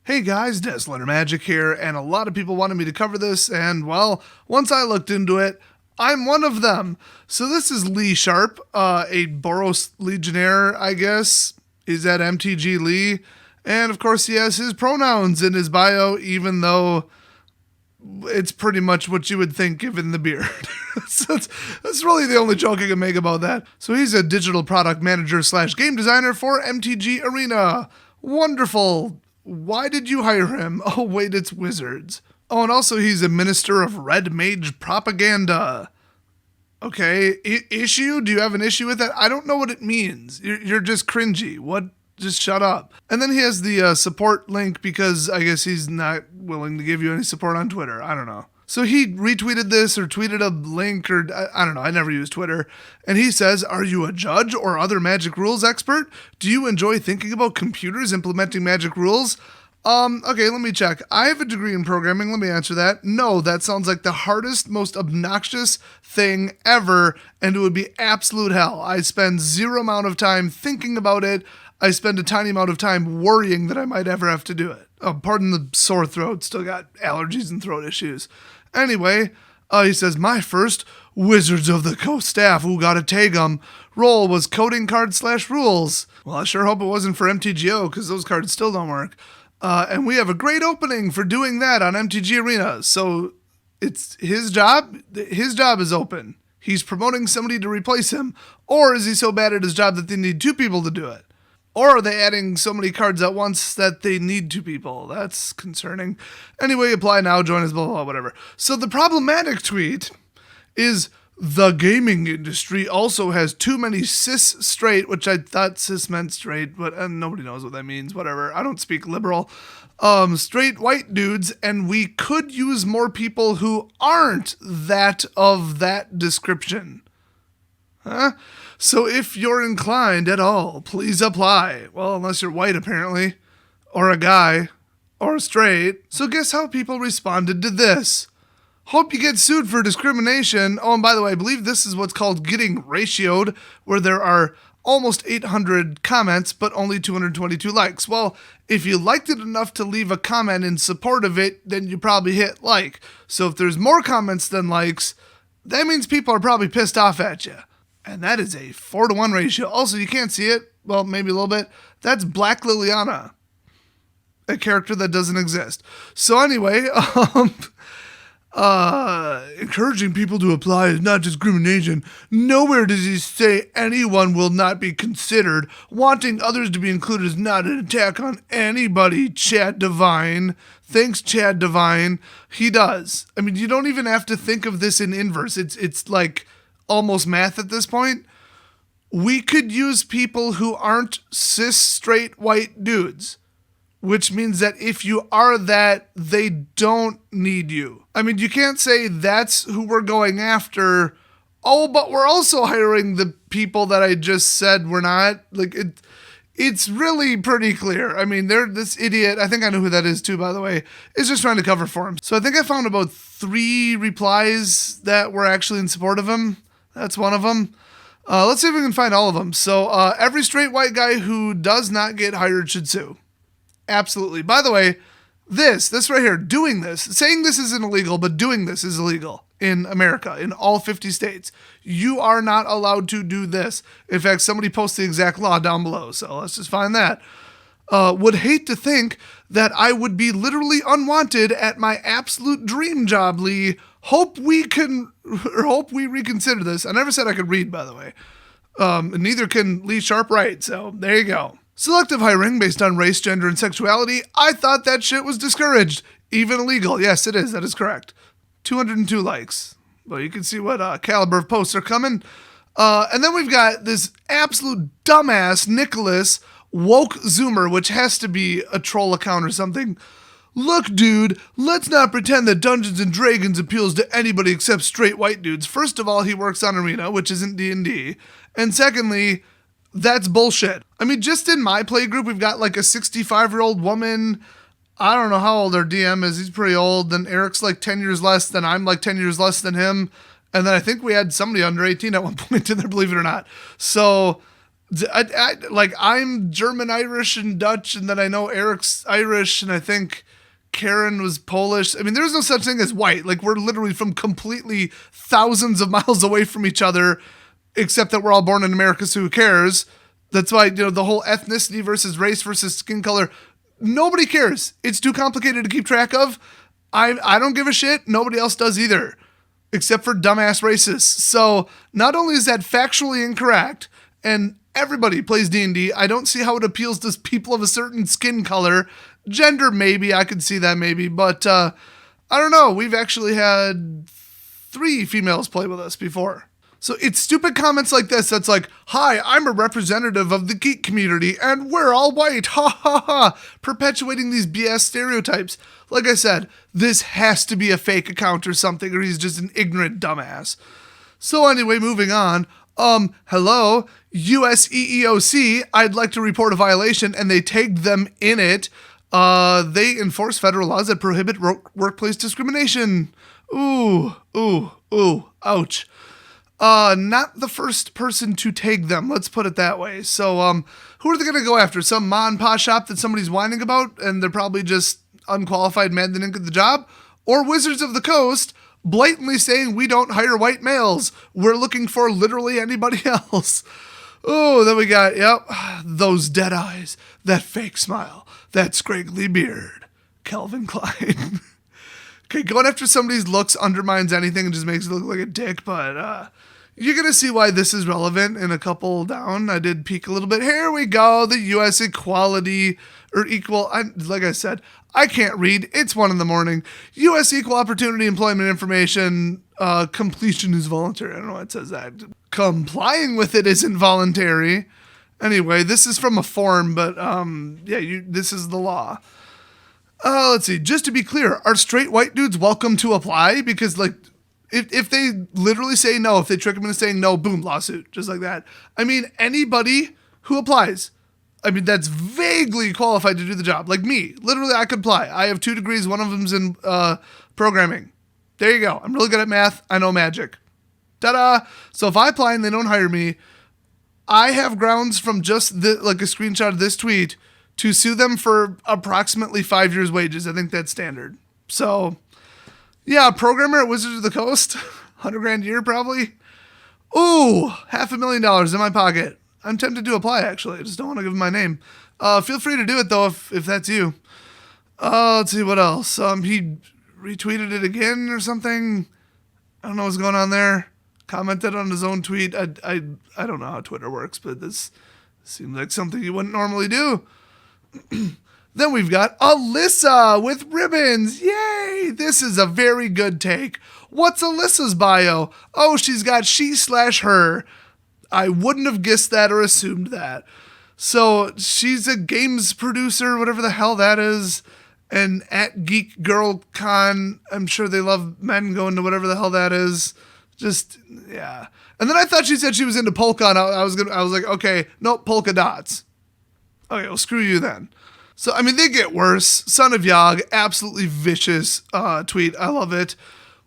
Hey guys, Deslater Magic here, and a lot of people wanted me to cover this, and well, once I looked into it, I'm one of them. So this is Lee Sharpe, a Boros Legionnaire, I guess. He's at MTG Lee, and of course he has his pronouns in his bio, even though it's pretty much what you would think given the beard. So that's really the only joke I can make about that. So he's a digital product manager / game designer for MTG Arena. Wonderful. Why did you hire him? Oh, wait, it's Wizards. Oh, and also he's a minister of Red Mage propaganda. Okay, issue? Do you have an issue with that? I don't know what it means. You're just cringy. What? Just shut up. And then he has the support link because I guess he's not willing to give you any support on Twitter. I don't know. So he retweeted this or tweeted a link or I don't know. I never use Twitter. And he says, are you a judge or other magic rules expert? Do you enjoy thinking about computers implementing magic rules? Okay, let me check. I have a degree in programming. Let me answer that. No, that sounds like the hardest, most obnoxious thing ever, and it would be absolute hell. I spend zero amount of time thinking about it. I spend a tiny amount of time worrying that I might ever have to do it. Oh, pardon the sore throat. Still got allergies and throat issues. Anyway, he says, my first Wizards of the Coast staff who got a tag role was coding cards / rules. Well, I sure hope it wasn't for MTGO because those cards still don't work. And we have a great opening for doing that on MTG Arena. So it's his job. His job is open. He's promoting somebody to replace him. Or is he so bad at his job that they need two people to do it? Or are they adding so many cards at once that they need two people? That's concerning. Anyway, apply now, join us, blah, blah, blah, whatever. So the problematic tweet is the gaming industry also has too many cis straight, which I thought cis meant straight, but nobody knows what that means, whatever. I don't speak liberal. Straight white dudes, and we could use more people who aren't that of that description. Huh? So if you're inclined at all, please apply. Well, unless you're white, apparently. Or a guy. Or straight. So guess how people responded to this? Hope you get sued for discrimination. Oh, and by the way, I believe this is what's called getting ratioed, where there are almost 800 comments, but only 222 likes. Well, if you liked it enough to leave a comment in support of it, then you probably hit like. So if there's more comments than likes, that means people are probably pissed off at you. And that is a 4-to-1 ratio. Also, you can't see it. Well, maybe a little bit. That's Black Liliana, a character that doesn't exist. So anyway, encouraging people to apply is not discrimination. Nowhere does he say anyone will not be considered. Wanting others to be included is not an attack on anybody, Chad Divine. Thanks, Chad Divine. He does. I mean, you don't even have to think of this in inverse. It's like almost math at this point. We could use people who aren't cis straight white dudes, which means that if you are that, they don't need you. I mean, you can't say that's who we're going after. Oh, but we're also hiring the people that I just said we're not. Like, it's really pretty clear. I mean, this idiot, I think I know who that is too, by the way, is just trying to cover for him. So I think I found about 3 replies that were actually in support of him. That's one of them. Let's see if we can find all of them. So every straight white guy who does not get hired should sue. Absolutely. By the way, this right here, doing this, saying this isn't illegal, but doing this is illegal in America, in all 50 states. You are not allowed to do this. In fact, somebody posts the exact law down below, so let's just find that. Would hate to think that I would be literally unwanted at my absolute dream job, Lee. Hope we reconsider this. I never said I could read, by the way. Neither can Lee Sharpe write, so there you go. Selective hiring based on race, gender, and sexuality. I thought that shit was discouraged. Even illegal. Yes, it is. That is correct. 202 likes. Well, you can see what caliber of posts are coming. And then we've got this absolute dumbass Nicholas Woke Zoomer, which has to be a troll account or something. Look, dude, let's not pretend that Dungeons & Dragons appeals to anybody except straight white dudes. First of all, he works on Arena, which isn't D&D. And secondly, that's bullshit. I mean, just in my play group, we've got like a 65-year-old woman. I don't know how old our DM is. He's pretty old. Then Eric's like 10 years less than I'm like 10 years less than him. And then I think we had somebody under 18 at one point in there, believe it or not. So Like, I'm German, Irish, and Dutch, and then I know Eric's Irish, and I think Karen was Polish. I mean, there's no such thing as white. Like, we're literally from completely thousands of miles away from each other, except that we're all born in America, so who cares? That's why, the whole ethnicity versus race versus skin color, nobody cares. It's too complicated to keep track of. I don't give a shit. Nobody else does either, except for dumbass racists. So not only is that factually incorrect, and everybody plays D&D, I don't see how it appeals to people of a certain skin color. Gender, maybe. I could see that maybe. But I don't know. We've actually had 3 females play with us before. So it's stupid comments like this that's like, hi, I'm a representative of the geek community, and we're all white, ha ha ha, perpetuating these BS stereotypes. Like I said, this has to be a fake account or something, or he's just an ignorant dumbass. So anyway, moving on. Hello, US EEOC, I'd like to report a violation, and they tagged them in it. They enforce federal laws that prohibit workplace discrimination. Ooh, ouch. Not the first person to tag them, let's put it that way. So, who are they going to go after? Some ma and pa shop that somebody's whining about, and they're probably just unqualified men that didn't get the job? Or Wizards of the Coast, blatantly saying we don't hire white males. We're looking for literally anybody else. Oh, then we got, those dead eyes, that fake smile, that scraggly beard. Calvin Klein. Okay, going after somebody's looks undermines anything and just makes it look like a dick, but you're going to see why this is relevant in a couple down. I did peek a little bit. Here we go, the U.S. equality, or equal, like I said, I can't read. It's 1 a.m. U.S. Equal Opportunity Employment Information, completion is voluntary. I don't know why it says that. Complying with it isn't voluntary. Anyway, this is from a form, but this is the law. Let's see. Just to be clear, are straight white dudes welcome to apply? Because, like, if they literally say no, if they trick them into saying no, boom, lawsuit, just like that. I mean, anybody who applies, I mean, that's vaguely qualified to do the job. Like me, literally, I could apply. I have 2 degrees. One of them's in programming. There you go. I'm really good at math. I know magic. Ta-da! So if I apply and they don't hire me, I have grounds from just like a screenshot of this tweet to sue them for approximately 5 years' wages. I think that's standard. So, yeah, a programmer at Wizards of the Coast, $100,000 a year probably. Ooh, $500,000 in my pocket. I'm tempted to apply, actually. I just don't want to give them my name. Feel free to do it, though, if that's you. Let's see what else. He retweeted it again or something. I don't know what's going on there. Commented on his own tweet. I don't know how Twitter works, but this seems like something you wouldn't normally do. Then we've got Alyssa with ribbons. Yay! This is a very good take. What's Alyssa's bio? Oh, she's got she/her. I wouldn't have guessed that or assumed that. So she's a games producer, whatever the hell that is. And at Geek Girl Con, I'm sure they love men going to whatever the hell that is. Just, yeah. And then I thought she said she was into polka, and I was like, okay, nope, polka dots. Okay, well, screw you then. So, I mean, they get worse. Son of Yog, absolutely vicious tweet. I love it.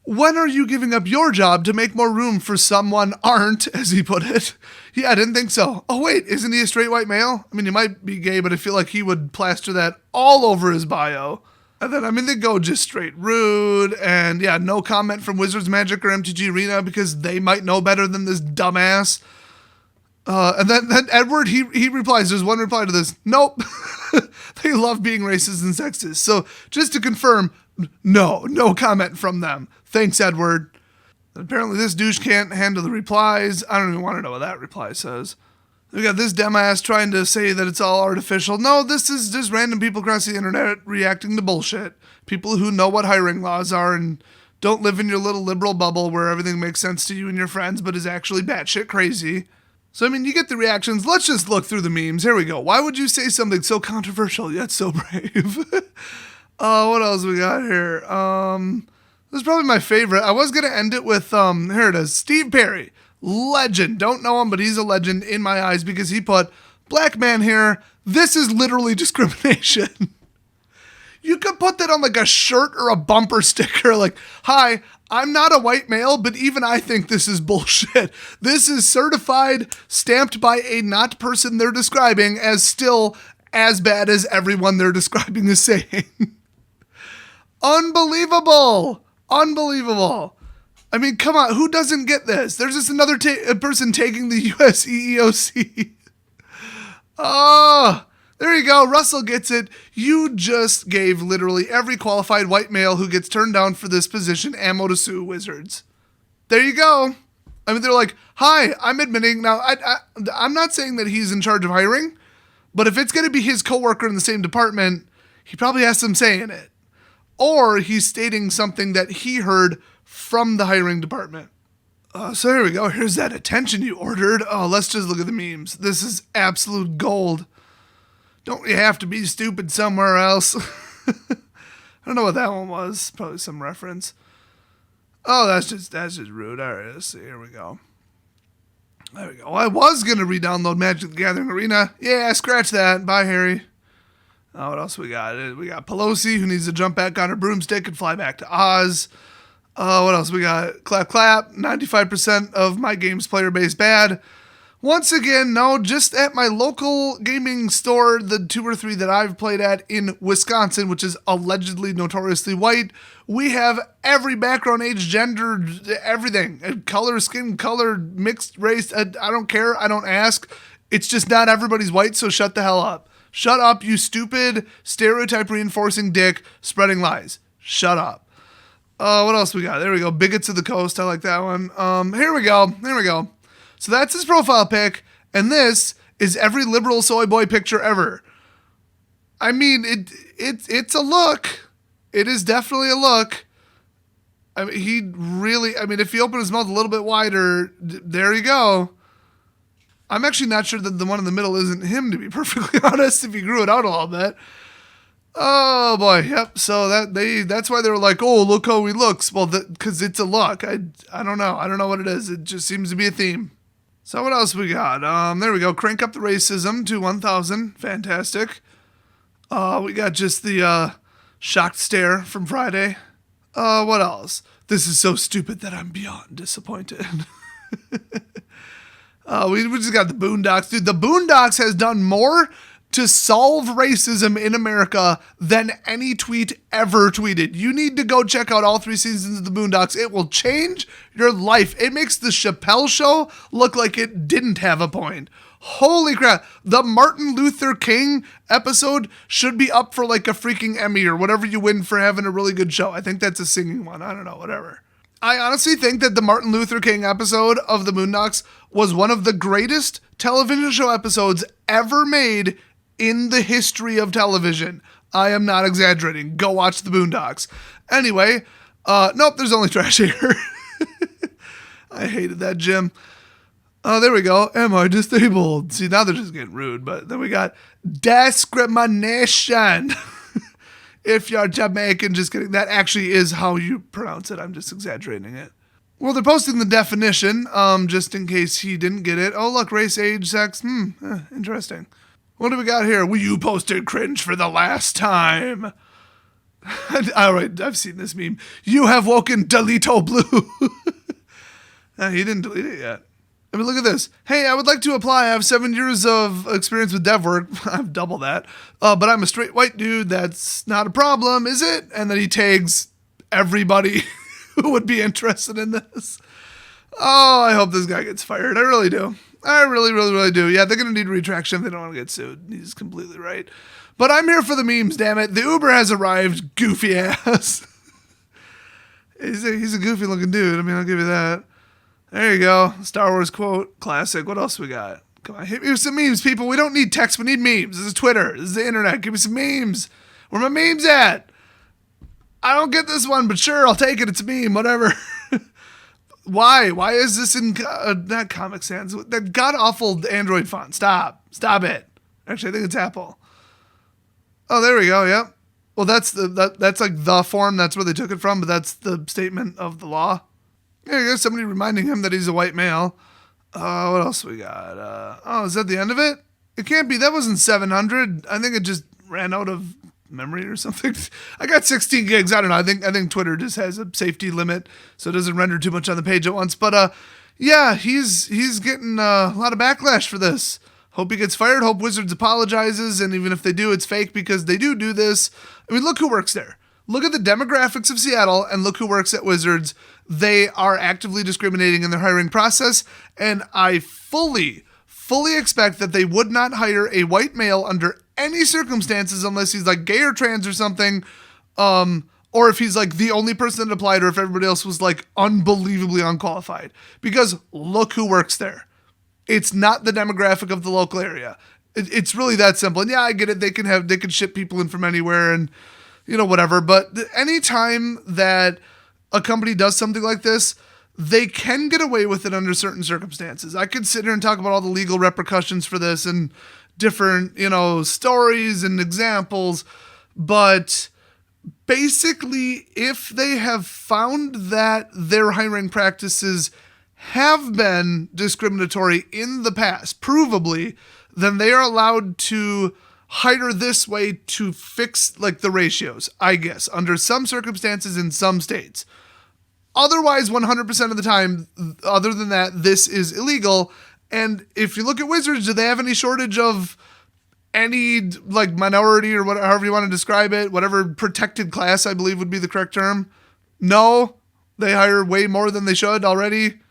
When are you giving up your job to make more room for someone aren't, as he put it? Yeah, I didn't think so. Oh, wait, isn't he a straight white male? I mean, he might be gay, but I feel like he would plaster that all over his bio. And then, I mean, they go just straight rude. And, yeah, no comment from Wizards Magic or MTG Arena because they might know better than this dumbass. And then Edward, he replies, there's one reply to this. Nope. They love being racist and sexist. So just to confirm, no comment from them. Thanks, Edward. Apparently this douche can't handle the replies. I don't even want to know what that reply says. We got this dumbass trying to say that it's all artificial. No, this is just random people across the internet reacting to bullshit. People who know what hiring laws are and don't live in your little liberal bubble where everything makes sense to you and your friends but is actually batshit crazy. So, I mean, you get the reactions. Let's just look through the memes. Here we go. Why would you say something so controversial yet so brave? What else we got here? This is probably my favorite. I was going to end it with, here it is. Steve Perry. Legend. Don't know him, but he's a legend in my eyes because he put, black man here. This is literally discrimination. You could put that on like a shirt or a bumper sticker. Like, hi, I'm not a white male, but even I think this is bullshit. This is certified, stamped by a not person they're describing as still as bad as everyone they're describing is saying. Unbelievable. Unbelievable. I mean, come on. Who doesn't get this? There's just another person taking the US EEOC. Oh, there you go. Russell gets it. You just gave literally every qualified white male who gets turned down for this position ammo to sue Wizards. There you go. I mean, they're like, hi, I'm admitting. Now, I'm not saying that he's in charge of hiring, but if it's going to be his coworker in the same department, he probably has some say in it. Or he's stating something that he heard from the hiring department. So here we go. Here's that attention you ordered. Oh, let's just look at the memes. This is absolute gold. Don't you have to be stupid somewhere else? I don't know what that one was. Probably some reference. Oh, that's just rude. All right, let's see. Here we go. There we go. Well, I was going to re-download Magic the Gathering Arena. Yeah, scratch that. Bye, Harry. Oh, what else we got? We got Pelosi, who needs to jump back on her broomstick and fly back to Oz. What else we got? Clap, clap. 95% of my game's player base bad. Once again, no, just at my local gaming store, the 2 or 3 that I've played at in Wisconsin, which is allegedly notoriously white, we have every background, age, gender, everything. Color, skin color, mixed race. I don't care. I don't ask. It's just not everybody's white, so shut the hell up. Shut up, you stupid, stereotype reinforcing dick spreading lies. Shut up. What else we got? There we go. Bigots of the Coast. I like that one. Here we go. So that's his profile pic, and this is every liberal soy boy picture ever. I mean, it's a look. It is definitely a look. I mean, if he opened his mouth a little bit wider, there you go. I'm actually not sure that the one in the middle isn't him, to be perfectly honest, if he grew it out a little bit. Oh boy, yep. So that's why they were like, oh, look how he looks. Well, because it's a look. I don't know. I don't know what it is. It just seems to be a theme. So what else we got? There we go. Crank up the racism to 1,000. Fantastic. We got just the shocked stare from Friday. What else? This is so stupid that I'm beyond disappointed. We just got the Boondocks. Dude, the Boondocks has done more to solve racism in America than any tweet ever tweeted. You need to go check out all 3 seasons of the Boondocks. It will change your life. It makes the Chappelle Show look like it didn't have a point. Holy crap. The Martin Luther King episode should be up for like a freaking Emmy or whatever you win for having a really good show. I think that's a singing one. I don't know, whatever. I honestly think that the Martin Luther King episode of the Boondocks was one of the greatest television show episodes ever made in the history of television. I am not exaggerating. Go watch the Boondocks. Anyway, nope, there's only trash here. I hated that, Jim. Oh, there we go. Am I disabled? See, now they're just getting rude, but then we got discrimination. If you're Jamaican, just kidding. That actually is how you pronounce it. I'm just exaggerating it. Well, they're posting the definition, just in case he didn't get it. Oh, look, race, age, sex. Interesting. What do we got here? You posted cringe for the last time. All right, I've seen this meme. You have woken Delito Blue. He didn't delete it yet. I mean, look at this. Hey, I would like to apply. I have 7 years of experience with dev work. I've double that. But I'm a straight white dude. That's not a problem, is it? And then he tags everybody who would be interested in this. Oh, I hope this guy gets fired. I really do. I really, really, really do. Yeah, they're going to need retraction if they don't want to get sued. He's completely right. But I'm here for the memes, damn it. The Uber has arrived, goofy ass. He's a goofy looking dude. I mean, I'll give you that. There you go. Star Wars quote. Classic. What else we got? Come on, hit me with some memes, people. We don't need text. We need memes. This is Twitter. This is the internet. Give me some memes. Where my memes at? I don't get this one, but sure, I'll take it. It's a meme. Whatever. Why? Why is this in not Comic Sans? That god-awful Android font. Stop. Stop it. Actually, I think it's Apple. Oh, there we go. Yep. Well, that's like the form. That's where they took it from, but that's the statement of the law. There you go. Somebody reminding him that he's a white male. What else we got? Is that the end of it? It can't be. That wasn't 700. I think it just ran out of memory or something. I got 16 gigs. I don't know. I think Twitter just has a safety limit, so it doesn't render too much on the page at once. But yeah, he's getting a lot of backlash for this. Hope he gets fired. Hope Wizards apologizes. And even if they do, it's fake because they do this. I mean, look who works there. Look at the demographics of Seattle and look who works at Wizards. They are actively discriminating in their hiring process. And I fully expect that they would not hire a white male under any circumstances unless he's like gay or trans or something. Or if he's like the only person that applied or if everybody else was like unbelievably unqualified. Because look who works there. It's not the demographic of the local area. It's really that simple. And yeah, I get it. They can ship people in from anywhere and, you know, whatever. But anytime that a company does something like this, they can get away with it under certain circumstances. I could sit here and talk about all the legal repercussions for this and different, you know, stories and examples. But basically, if they have found that their hiring practices have been discriminatory in the past, provably, then they are allowed to hire this way to fix like the ratios, I guess, under some circumstances in some states. Otherwise, 100% of the time, other than that, this is illegal. And if you look at Wizards, do they have any shortage of any like minority or whatever, however you want to describe it, whatever protected class, I believe would be the correct term? No, they hire way more than they should already.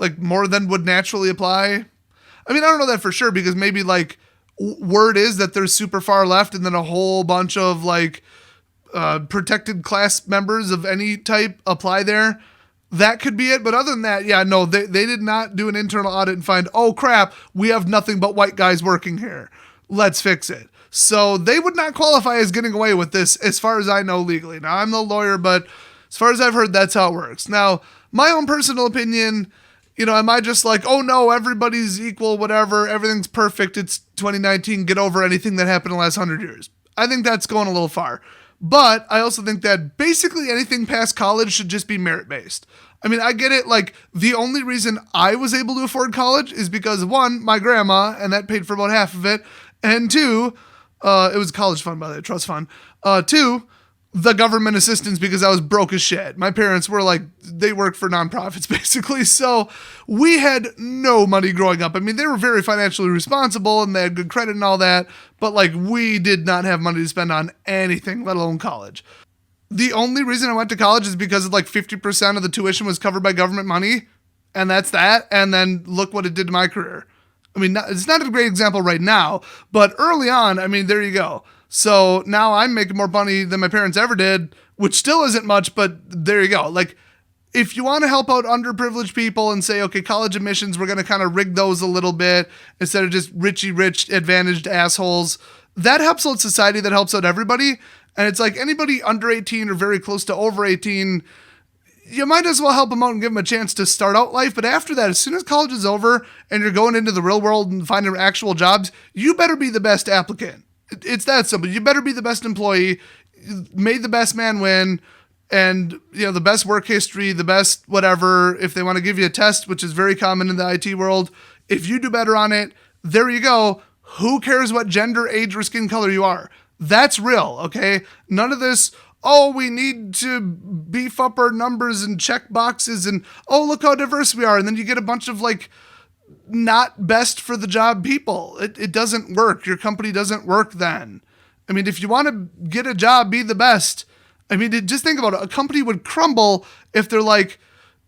Like more than would naturally apply. I mean, I don't know that for sure because maybe like word is that there's super far left and then a whole bunch of like protected class members of any type apply there. That could be it. But other than that, yeah, no, they did not do an internal audit and find, oh crap, we have nothing but white guys working here. Let's fix it. So they would not qualify as getting away with this as far as I know legally. Now, I'm no lawyer, but as far as I've heard, that's how it works. Now, my own personal opinion, you know, am I just like, oh no, everybody's equal, whatever, everything's perfect, it's 2019, get over anything that happened in the last 100 years. I think that's going a little far. But I also think that basically anything past college should just be merit-based. I mean, I get it, like, the only reason I was able to afford college is because, one, my grandma, and that paid for about half of it, and two, it was a college fund, by the way, trust fund, two, the government assistance because I was broke as shit. My parents were like, they worked for nonprofits basically. So we had no money growing up. I mean, they were very financially responsible and they had good credit and all that, but like we did not have money to spend on anything, let alone college. The only reason I went to college is because of like 50% of the tuition was covered by government money. And that's that. And then look what it did to my career. I mean, it's not a great example right now, but early on, I mean, there you go. So now I'm making more money than my parents ever did, which still isn't much, but there you go. Like, if you want to help out underprivileged people and say, okay, college admissions, we're going to kind of rig those a little bit instead of just richy rich advantaged assholes, that helps out society, that helps out everybody. And it's like anybody under 18 or very close to over 18, you might as well help them out and give them a chance to start out life. But after that, as soon as college is over and you're going into the real world and finding actual jobs, you better be the best applicant. It's that simple. You better be the best employee, made the best man win, and you know the best work history, the best whatever. If they want to give you a test, which is very common in the IT world, if you do better on it, there you go. Who cares what gender, age, or skin color you are? That's real, okay? None of this, oh, we need to beef up our numbers and check boxes and, oh, look how diverse we are. And then you get a bunch of like, not best for the job people. It doesn't work. Your company doesn't work then. I mean, if you want to get a job, be the best. I mean, just think about it. A company would crumble if they're like,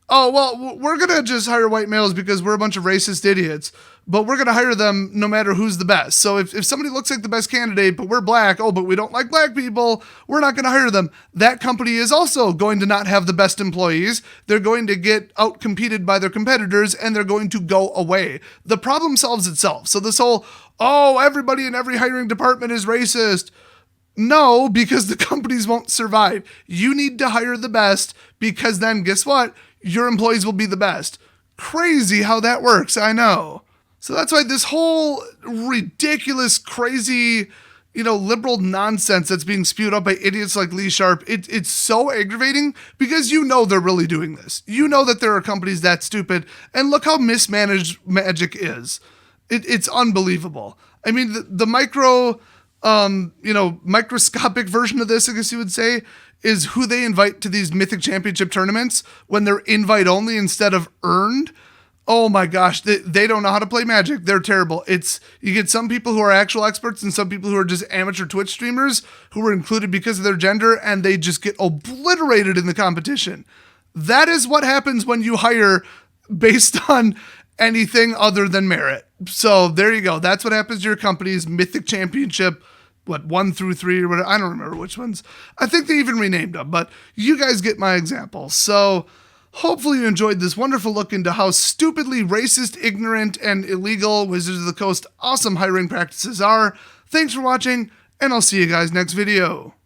oh, well, we're going to just hire white males because we're a bunch of racist idiots, but we're going to hire them no matter who's the best. So if somebody looks like the best candidate, but we're black, oh, but we don't like black people, we're not going to hire them. That company is also going to not have the best employees. They're going to get outcompeted by their competitors and they're going to go away. The problem solves itself. So this whole, oh, everybody in every hiring department is racist. No, because the companies won't survive. You need to hire the best because then guess what? Your employees will be the best. Crazy how that works, I know. So that's why this whole ridiculous, crazy, liberal nonsense that's being spewed up by idiots like Lee Sharpe, it's so aggravating because you know they're really doing this. You know that there are companies that stupid, and look how mismanaged Magic is. It's unbelievable. I mean, the micro microscopic version of this, I guess you would say, is who they invite to these Mythic Championship tournaments when they're invite only instead of earned. Oh my gosh, they don't know how to play Magic. They're terrible. You get some people who are actual experts and some people who are just amateur Twitch streamers who were included because of their gender, and they just get obliterated in the competition. That is what happens when you hire based on anything other than merit. So there you go. That's what happens to your company's Mythic Championship, 1 through 3 or whatever. I don't remember which ones. I think they even renamed them, but you guys get my example. So hopefully you enjoyed this wonderful look into how stupidly racist, ignorant, and illegal Wizards of the Coast awesome hiring practices are. Thanks for watching, and I'll see you guys next video.